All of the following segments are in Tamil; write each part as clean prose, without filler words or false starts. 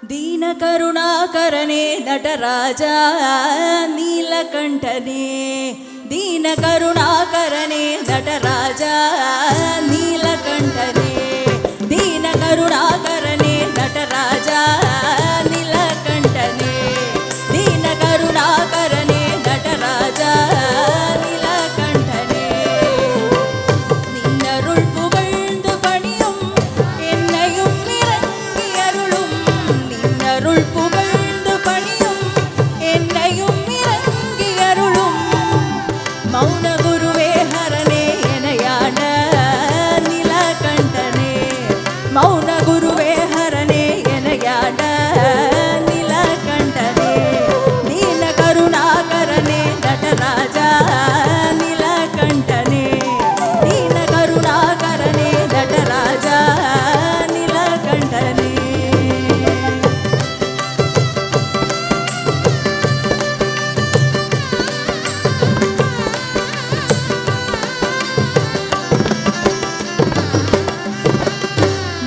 ದೀನ ಕರುಣಾಕರನೇ ನಟರಾಜ ನೀಲಕಂಠನೇ, ದೀನ ಕರುಣಾಕರನೇ ನಟರಾಜ ನೀಲಕಂಠನೇ, ದೀನ ಕರುಣಾಕರನೇ ನಟರಾಜ ನೀಲಕಂಠನೇ, ದೀನ ಕರುಣಾಕರನೇ ನಟರಾಜ நீலகண்டனே. நின்னருள் புகழ்ந்து பணியும் என்னையும் இறங்கி அருளும், நின்னருள் புகழ்ந்து பணியும் என்னையும் இறங்கி அருளும், மௌன குருவே ஹரனே எனையாண்ட நீலகண்டனே, மௌன குருவே ஹரனே எனையாண்ட நீலகண்டனே, தீன கருணாகரனே நடராஜ நீலகண்டனே, தீன கருணாகரனே நடராஜ நீலகண்டனே.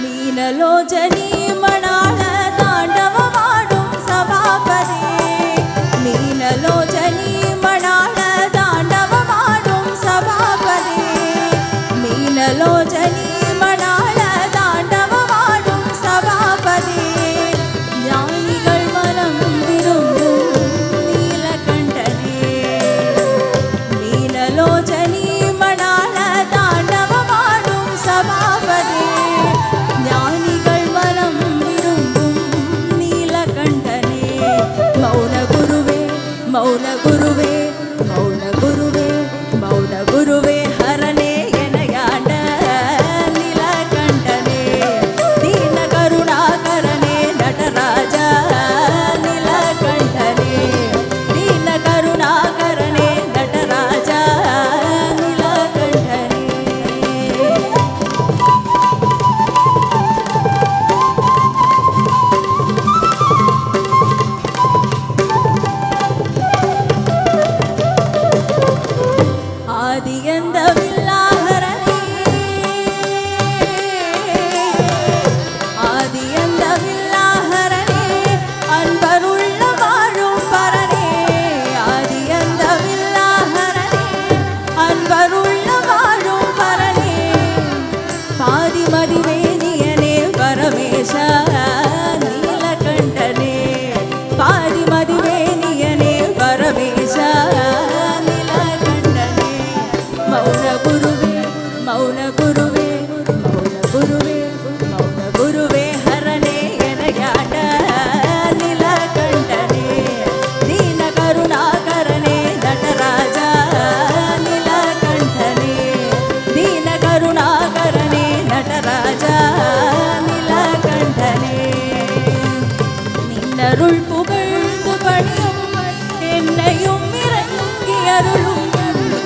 மீனலோச்சனி மணாள தாண்டவமாடும் சபாபதி, மீனலோச்சனி மணாள தாண்டவமாடும் சபாபதி, மீனலோச்சனி மணாள தாண்டவமாடும் சபாபதி, ஞானிகள் மனம் விரும்பும் நீலகண்டனே, மீனலோச்சனி மணாள தாண்டவமாடும் சபாபதி, ஞானிகள் மனம் விரும்பும் நீலகண்டனே, மௌன குருவே மௌன குருவே மௌன குருவே மௌன குருவே ஹரனே எனையாண்ட நீலகண்டனே, தீன கருணாகரனே நடராஜ நீலகண்டனே, தீன கருணாகரனே நடராஜ நீலகண்டனே. ஆதியந்தவில்லாஹரனே, ஆதியந்தவில்லாஹரனே, அன்பருள்ள வாழும் பரனே, ஆதியந்தவில்லாஹரனே, அன்பருள்ள வாழும் பரனே, பாதிமதிவேதியனே பரமேஷ நீலகண்டனே, பாதிமதிவேதியனே பரமேஷ நீலகண்டனே, மௌன குருவே மௌன குருவே மௌன குருவே மௌன குருவே ஹரனே எனையாண்ட நீலகண்டனே, தீன கருணாகரனே நடராஜ நீலகண்டனே, தீன கருணாகரனே நடராஜ நீலகண்டனே, நின்னருள் புகழ்ந்து பணியும் என்னையும் இறங்கி அருளும்,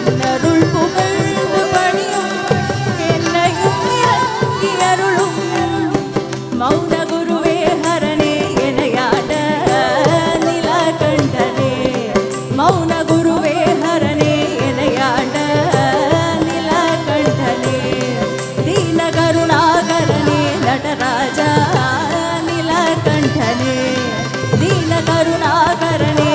நின்னருள் புகழ்ந்து பணியும் என்னையும் இறங்கி அருளும், மௌன குருவே ஹரனே எனையாண்ட நீலகண்டனே, மௌன குருவே ஹரனே எனையாண்ட நீலகண்டனே, தீன கருணாகரனே நடராஜ நீலகண்டனே, தீன கருணாகரனே